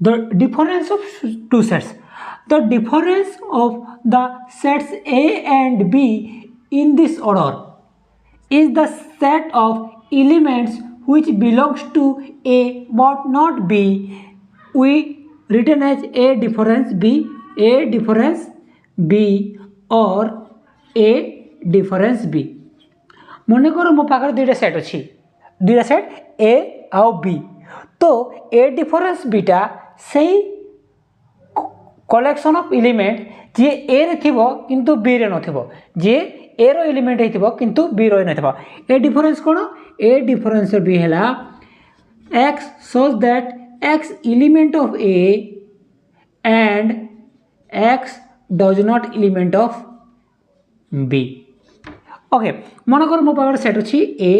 The difference of two sets. The difference of the sets A and B in this order is the set of elements which belongs to A but not B. We written as A difference B or A difference B. मन कर मो पाखे दुईटा set अच्छी दुईटा set ए आउ B तो A difference beta से कलेक्शन ऑफ एलिमेंट जे ए रे थिबो किंतु बी रे नथिबो जे ए रो एलिमेंट हेतिबो किंतु B row नथिबो A difference cone A difference B हैला x shows that x element of A and x does not element of B. Okay मन कर मो पाखे सेट अच्छी ए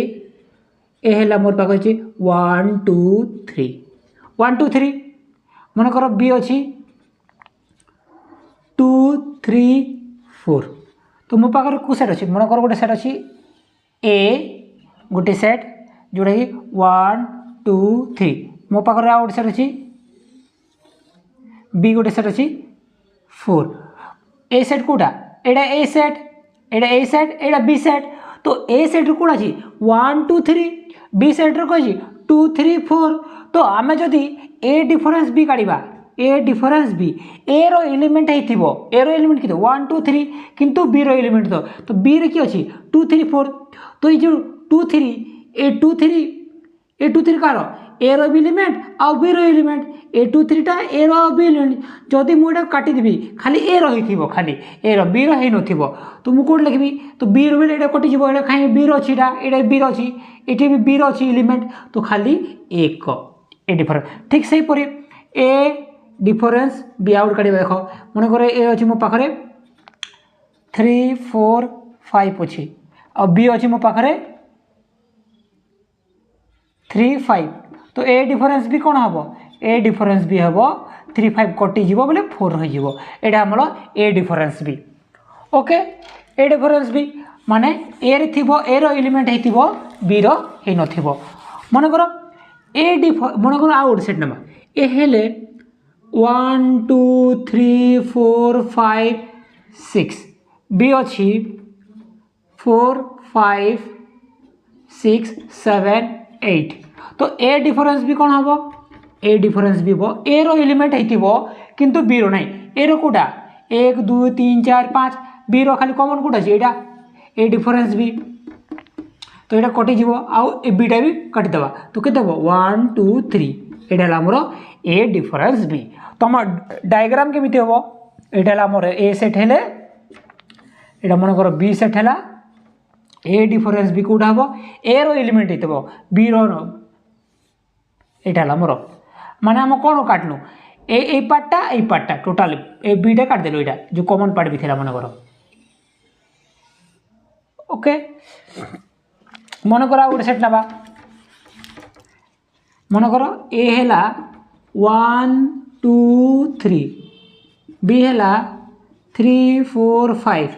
है मोर पाखे अच्छी 1 2 3 1 2 3 मन कर बी अच्छी 2 3 4 तो मो पाखे को सेट अच्छी मन कर गोटे सेट अच्छी ए गोटे सेट जोटा कि 1 2 3 मो पाखे आ गोटे सेट अच्छी बी गोटे सेट अच्छी 4 ए सेट कोटा एटा ए सेट एटा ए सेट एटा बी सेट तो ए सेट रू कौन अच्छी 1 2 3 बी सेट रू कही 2 3 4 तो आम जदि ए डिफरेंस बी काढ़ा ए डिफरेंस बी ए रो एलिमेंट होइथिबो ए रो एलिमेंट कितो 1 2 3 किंतु बी रो एलिमेंट तो बी रे की अच्छी 2 3 4 तो ये जो 2 3 ए 2 3 कार ए रो एलिमेंट आ बी रो एलिमेंट ए 2 3 टा ए रो बी एलिमेंट जदि मुझे काटी देबी खाली ए रही खाली ए रो बी रो है नथिबो तो मु कोड लिखबी तो बी रो एटा कटि जीवो एटा खाई बी रो छिटा एटा बी रो छि एठी भी बी रो छि एलिमेंट तो खाली एक ए डिफरेंस ठीक सही परी ए डिफरेंस बी आउट काढी देखो मन करे ए अछि मो पाखरे 3 4 5 अछि और बी अछि मो पाखरे 3 5 तो ए डिफरेंस भी कौन हम ए डिफरेंस भी हम 3 5 कटि जीवो बोले 4 रही जीवो एटा हमर ए डिफरेंस भी ओके ए डिफरेंस भी माने ए रे थिबो ए रो एलिमेंट हेतिबो बी रो हे नथिबो मन करो ए मन करो आउट सेट नंबर ए हेले 1 2 3 4 5 6 बी अछि 4 5 6 7 8 तो ए डिफरेंस भी कौन हम ए डिफरेंस भी वो ए रो एलिमेंट हेतिबो किंतु बी रो नहीं ए रो कोटा 1 2 3 4 5 बी रो खाली कॉमन कोटा छै एटा ए डिफरेंस भी तो एटा कटि जीवो आउ ए बीटा भी काटि देबा तो के देबो 1 2 3 एटा ला हमरो ए डिफरेंस भी तो हम डायग्राम केमिति होबो एटा ला हमरो ए सेट हेले एटा मन करो बी सेट हैला ए डिफरेंस भी कोटा हबो ए रो एलिमेंट हेतबो बी रो एटा ला हमरो माने हम कोन काटनु ए पार्टटा टोटल ए बीटा काट देलो एटा जो कॉमन पार्ट भी थिला मन करो ओके मन करा गोटे सेट नबा मन करो ए हैला 1 2 3 बी हैला 3 4 5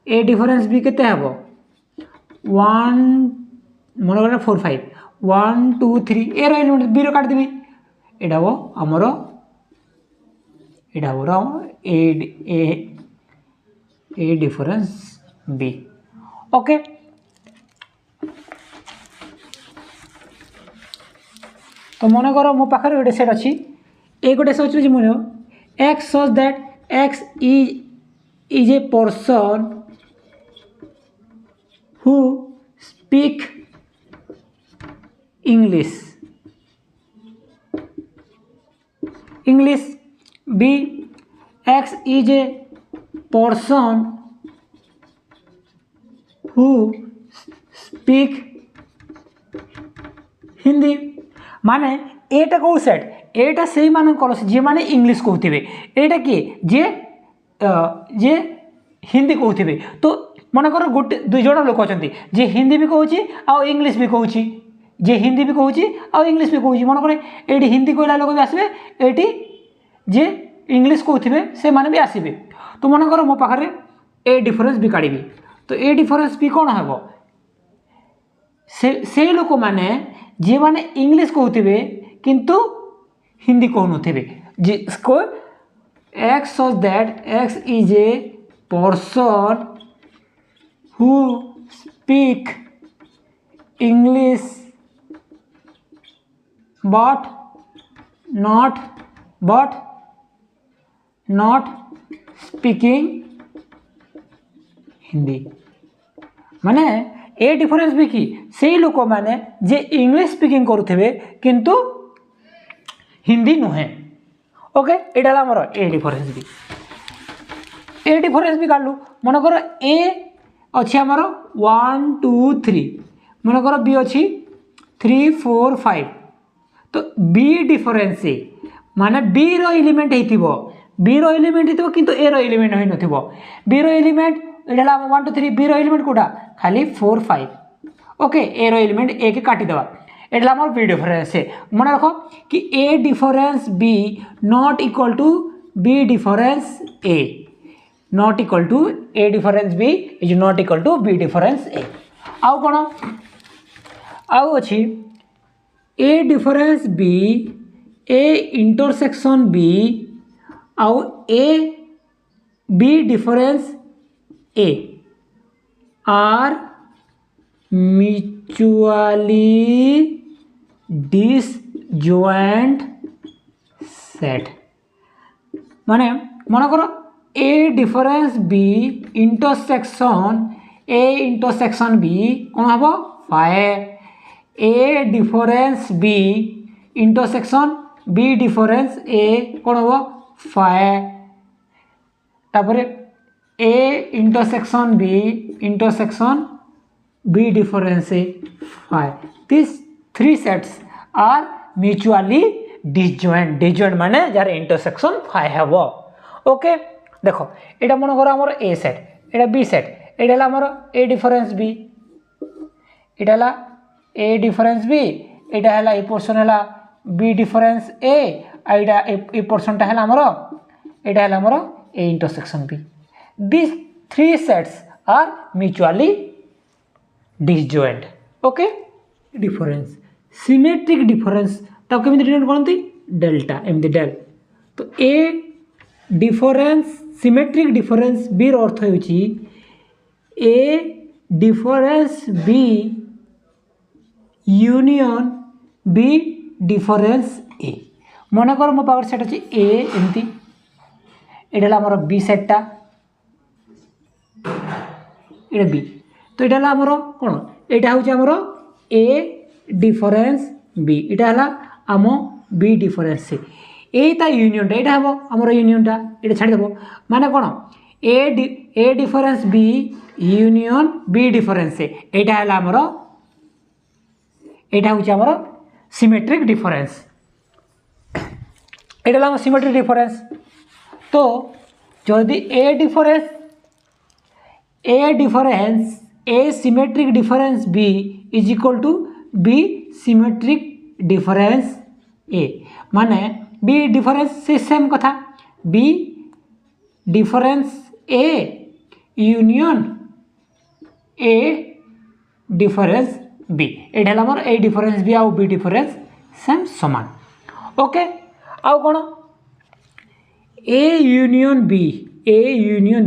ए डिफरेंस भी केते हबो 1 मन करा 4 5 1 2 3 ए रो एलिमेंट बी रो काट देबी एटा वो हमरो एटा वो ए ए ए डिफरेंस बी ओके तो मन कर मो पाखे गोटे सेट अच्छी ए गोटे सेट अच्छी मन x such that x is a person who speak English B x is a person who speak Hindi माने एटा कौ सेट एटा से मान कलस जे माने इंग्लिश कहथिबे एटा कि जे हिंदी कहथिबे तो मन कर गोटे दुई जण लोक अछंती जे हिंदी भी कहूची आ इंग्लिश भी कहूची जे हिंदी भी कहूची आ इंग्लिश भी कहूची मन कर एटी हिंदी कहला लोक भी आसबे एटी जे इंग्लिश कहथिबे से माने भी आसीबे तो मन कर मो पाखरे ए डिफरेंस भी काढिबी तो ए डिफरेंस भी कौन हम से लोक माने जे माने इंग्लिश कहथिबे किंतु हिंदी कहूनथे जिसको x such that x is a person who speak English but not speaking Hindi माने ए डिफरेंस भी कि से लोक माने जे इंग्लिश स्पीकिंग करुथे किंतु हिंदी नुहे ओके एटा हमर ए डिफरेंस भी काढलु मन कर ए अछि हमर 1 2 3 मन कर बी अछि 3 4 5 तो बी डिफरेंस ए माने बी रो एलिमेंट हेतिबो बी रो एलिमेंट हेतिबो किंतु ए रो एलिमेंट होई नथिबो बी रो एलिमेंट एडला 1 2 3 बी रो एलिमेंट कोडा खाली 4 5 ओके ए रो एलिमेंट ए के काटी देबा एडला हमर बी डिफरेंस है मन रखो कि A difference B not equal to B difference A not equal to A difference B is not equal to B difference A आउ कोन आउ अछि A difference B A intersection B आउ A B difference A are mutually disjoint set माने मन करो A difference B intersection B कौन हम 5 A difference B intersection B difference A कौन हम 5 तापर A intersection B difference A 5 this 3 sets are mutually disjoint माने जार इंटरसेक्शन 5 हेबो ओके देखो एटा मन कर हमर ए सेट एटा बी सेट एटा हमर A difference B Etah A difference B एटा हला ए पोर्शन हला बी डिफरेंस ए एटा ए पोर्शन टा हला हमर एटा हला हमर A intersection B this 3 sets are mutually disjoint okay difference symmetric difference ता केमिति डिनोट करंती डेल्टा एमदी डेल तो A difference symmetric difference B रो अर्थ होउची A difference B union B difference A मन कर मो पावर सेट अछि ए एमती एडला हमर बी सेटटा एडा बी तो एडला हमर कोन एडा होउची हमर ए डिफरेंस बी एडा हला आम बी डिफरेंस सी एटा यूनियन टा एटा हबो हमर यूनियन टा एटा छाडी देबो माने कोन A difference B union B difference C एटा हला हमर एटा होउची हमर सिमेट्रिक डिफरेंस एटा हला हमर सिमेट्रिक डिफरेंस तो जदि A difference A symmetric difference B is equal to B symmetric difference A माने बी डिफरेंस से सेम कथा B difference A union A difference B एटा हला हमर ए डिफरेंस बी आउ बी डिफरेंस सेम समान ओके आउ कोन ए यूनियन बी कोन ए यूनियन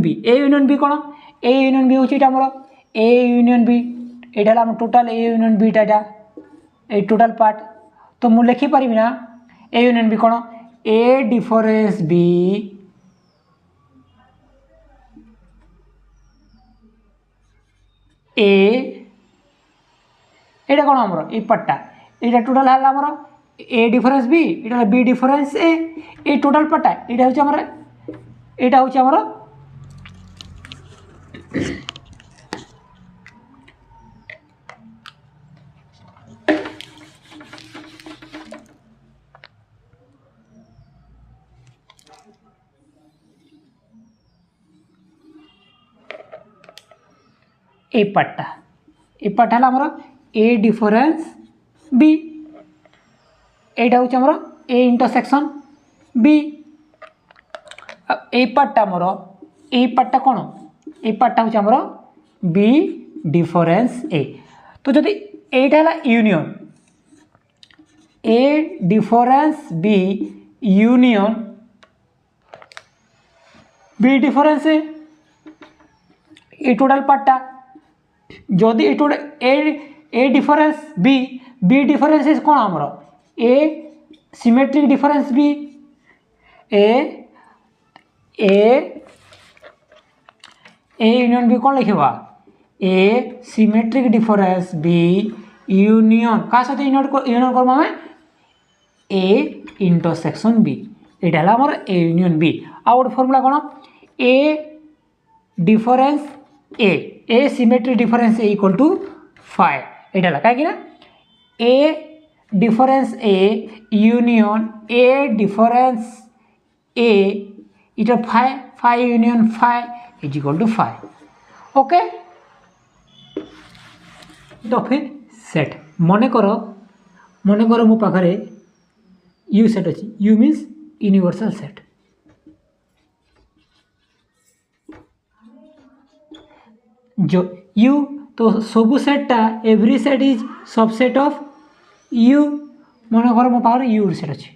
बी होची एटा हमर ए यूनियन बी एटा हला हम टोटल ए यूनियन बी टा ए टोटल पार्ट तो मु लिखि परिबि ना ए यूनियन बी कोन ए डिफरेंस बी ए एटा कोन हमर ए पट्टा एटा टोटल हला हमर ए डिफरेंस बी एटा बी डिफरेंस ए टोटल पट्टा एटा होची हमर ए पट्टा हला हमर ए डिफरेंस बी एटा होची हमर ए इंटरसेक्शन बी ए पट्टा हमर ए पट्टा कोन ए पट्टा होची हमर बी डिफरेंस ए तो जदि एटा हला union A difference B union B difference A total पार्टा जदि ए डिफरेंस बी डिफरेंस कौन आमर A symmetric difference B A union B कौन लिखा A symmetric difference B union क्या सहित यूनियन करवा आम ए इंटरसेक्शन बी यहाँ है आमर ए यूनियन बी आ गए फर्मूला कौन A difference A symmetric difference A equal to 5 यहाँ कहीं A difference A union A difference A इटा 5 union 5 is equal to 5 okay. तो फिर सेट मन कर मो पाखे यू सेट अच्छी यू मीन्स यूनिवर्सल सेट जो यू तो सबू सेटा every set is subset of U मन कर मो पाखे यू सेट अच्छी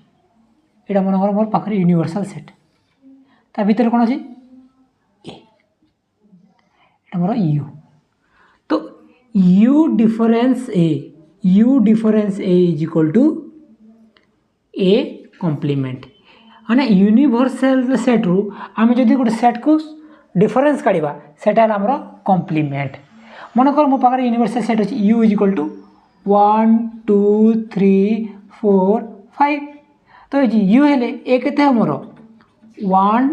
यहाँ मन कर मोर पाखे यूनिवर्सल सेट ता भीतर कौन अच्छी ए मोर यू तो U difference A is equal to A complement माने यूनिवर्सल सेट रु आम जदि गोटे सेट को डिफरेंस काढ़ा सेटा आमर कॉम्प्लीमेंट मन कर मो पाखे यूनिवर्सल सेट अच्छी यू इज इक्वल टू 1 2 3 4 5 तो यू हेले ए के मोर 1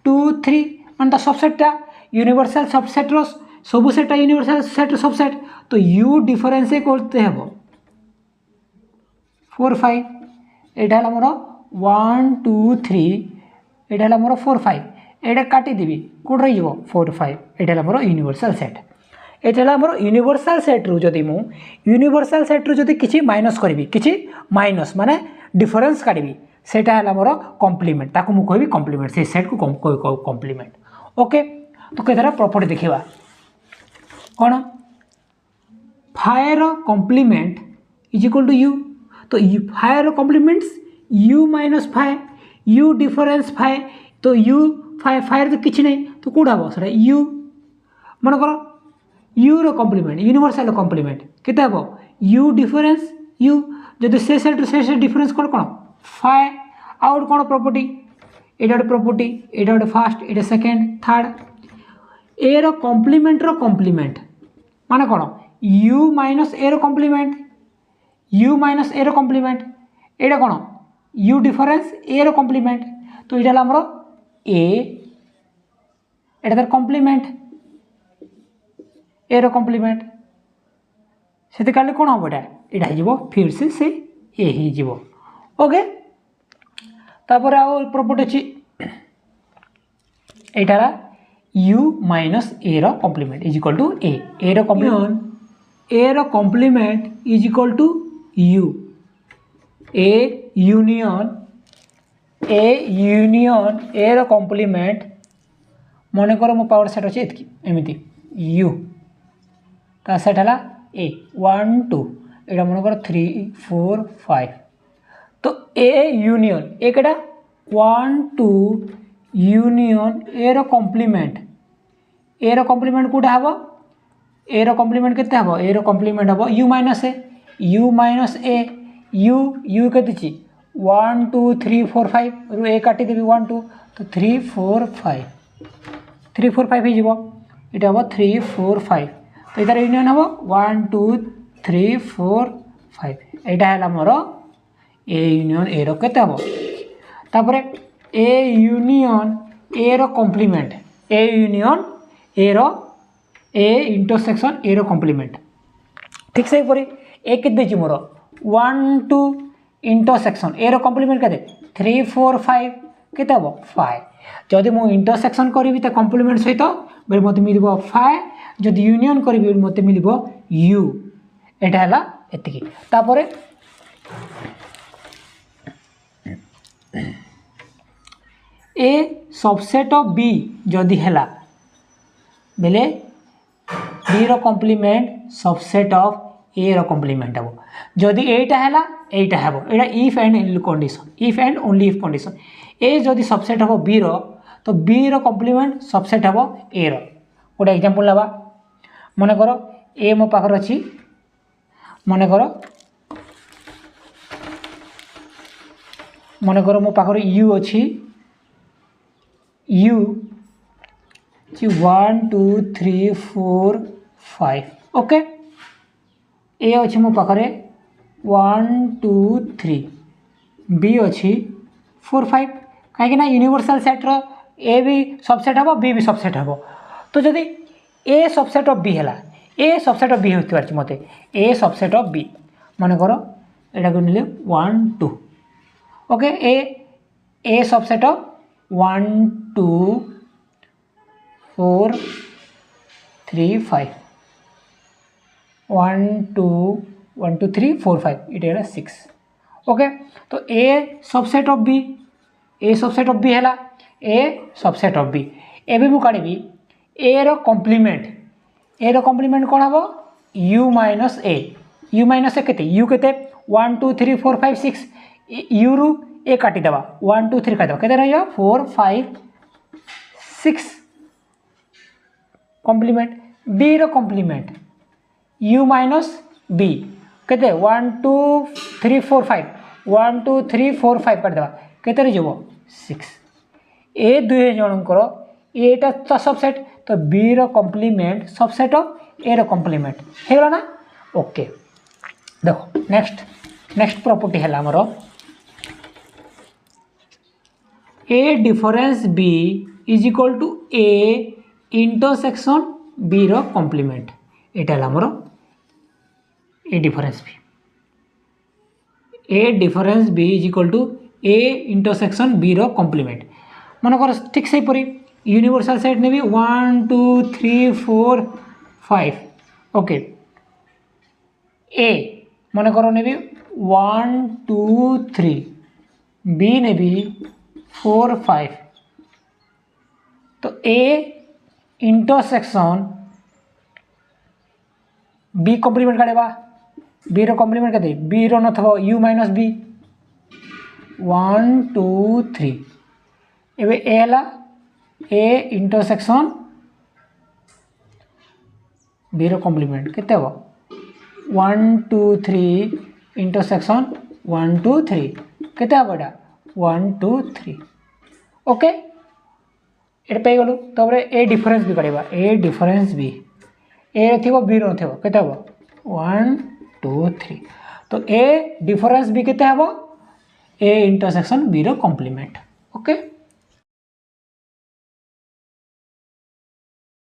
2 3 मान सबसेटा यूनिवर्सल सबसेट रो सबू सेटा यूनिवर्सल सेट सबसेट तो यू डिफरेंस करते हम 4 5 यहाँ है मोर 1 2 3 यहाँ है मोर 4 5 यहाँ काटिदेवी कौट रही 4 5 यहाँ है मोर यूनिवर्सल सेट यहाँ है मोर यूनिवर्सल सेट रु जदि मु यूनिवर्सल सेट रु जदि किछि माइनस करी किछि माइनस माने डिफरेंस काढ़ी सेटा है मोर कॉम्प्लीमेंट ताकू मु कहबी कॉम्प्लीमेंट से सेट को कॉम्प्लीमेंट ओके। तो कई प्रॉपर्टी देखा कौन phi complement is equal to U तो phi complements U minus phi U difference phi तो यू फायर तो किसी नहीं तो कौट हम से यू मन कर यू रो कॉम्प्लीमेंट यूनिवर्सल कॉम्प्लीमेंट केते हम यू डिफरेंस यू जदि से सेट डिफरेंस कौन कौन फाइ आउट कौन प्रॉपर्टी एटा गोटे प्रॉपर्टी एटा गोटे फास्ट एटा सेकेंड थर्ड ए रो कॉम्प्लीमेंट माने कौन यू माइनस ए रो कॉम्प्लीमेंट एटा कौन यू डिफरेंस ए रो कॉम्प्लीमेंट तो यहाँ आमर ए एटा तार कॉम्प्लीमेंट ए रो कॉम्प्लीमेंट से काले कौन हम यहाँ हो फिर से ए हो ओके। तापर आउ प्रॉपर्टी अच्छी यहाँ यू माइनस ए रो complement is equal to A रो complement is equal to U A union A रो कॉम्प्लीमेंट मन कर मो पावर सेट अच्छे एतकी एमती यू ता सेट है ए 1 2 यहाँ मन कर 3 4 5 तो ए यूनियन ए कटा 1 2 यूनियन ए रो कॉम्प्लीमेंट कौटा हम ए रो कॉम्प्लीमेंट केते हम ए रो कॉम्प्लीमेंट हम यू माइनस ए यू के 1 2 3 4 5 रु ए काटिदेवी 1 2 तो 3 4 5 हो ये हम 3 4 5 तो इधर यूनियन हम 1 2 3 4 5 यहाँ है मोर ए यूनियन ए रो केते हम तापर ए यूनियन ए रो कॉम्प्लीमेंट ए यूनियन ए रो ए इंटरसेक्शन ए रो कॉम्प्लीमेंट ठीक से ए के मोर 1 2 इंटरसेक्शन ए रो कॉम्प्लीमेंट के 3 4 5 केते हम 5 जदि मु इंटरसेक्शन करी तो कॉम्प्लीमेंट सहित बेले मत मिल 5 जदि यूनियन करी मत मिल यू यहाँ है एतिकी तापर ए सबसेट ऑफ बी जदि है बेले बी रो कॉम्प्लीमेंट सबसेट ऑफ ए रो कॉम्प्लीमेंट हम जदि एटा हैला एटा हेबो एटा if and condition if and only if condition A जदि सबसेट हम बी रो तो बी रो कॉम्प्लीमेंट सबसेट हम ए रो गोटे एग्जांपल लेबा मन कर ए मो पाखर अछि मन कर मो पाखर यू अछि यू 1 2 3 4 5 ओके ए अच्छी मो पाखरे 1 2 3 बी अच्छी 4 5 कहीं यूनिवर्सल सेट रो ए भी सबसेट हम बी भी सबसेट हम तो जदि ए सबसेट ऑफ बी है ए सबसेट ऑफ बी होती मत ए सबसेट ऑफ बी मन कर एटा को निले 1 2 okay A subset of 1 2 4 3 5 1 2 1 2 3 4 5 it है 6 ओके तो ए सबसेट ऑफ बी है ए सबसेट ऑफ बी एबे मु काढी ए रो कॉम्प्लीमेंट कोन हबो u माइनस ए केते u केते 1 2 3 4 5 6 u रु ए काटी देबा 1 2 3 काटी देबा केते रहया 4 5 6 कॉम्प्लीमेंट बी रो कॉम्प्लीमेंट u माइनस बी केते 1 2 3 4 5 1 2 3 4 5 काट देबा केते रे जबो 6 ए दुई जनकर एटा तो सबसेट तो बी रो कॉम्प्लीमेंट सबसेट ऑफ ए रो कॉम्प्लीमेंट हे गला ना ओके देखो नेक्स्ट प्रॉपर्टी है हमरो A difference B is equal to A intersection B रो कॉम्प्लीमेंट एटा हमरो A difference B is equal to A intersection B रो कॉम्प्लीमेंट मन कर ठीक से परी यूनिवर्सल सेट ने भी 1 2 3 4 5 ओके ए मन कर ने भी 1 2 3 बी ने भी 4 5 तो ए इंटरसेक्शन बी कॉम्प्लीमेंट काढेबा बी रो कॉम्प्लीमेंट केते बी रो नथबो u माइनस बी 1 2 3 एबे ए हला ए इंटरसेक्शन बी रो कॉम्प्लीमेंट केते हो 1 2 3 इंटरसेक्शन 1 2 3 केते हबडा 1 2 3 ओके एटा पे गलो तबरे ए डिफरेंस भी काढेबा ए डिफरेंस बी ए थिबो बी रो थिबो केते हबो 1 2 3 तो ए डिफरेंस बी केते हबो ए इंटरसेक्शन बी रो कॉम्प्लीमेंट ओके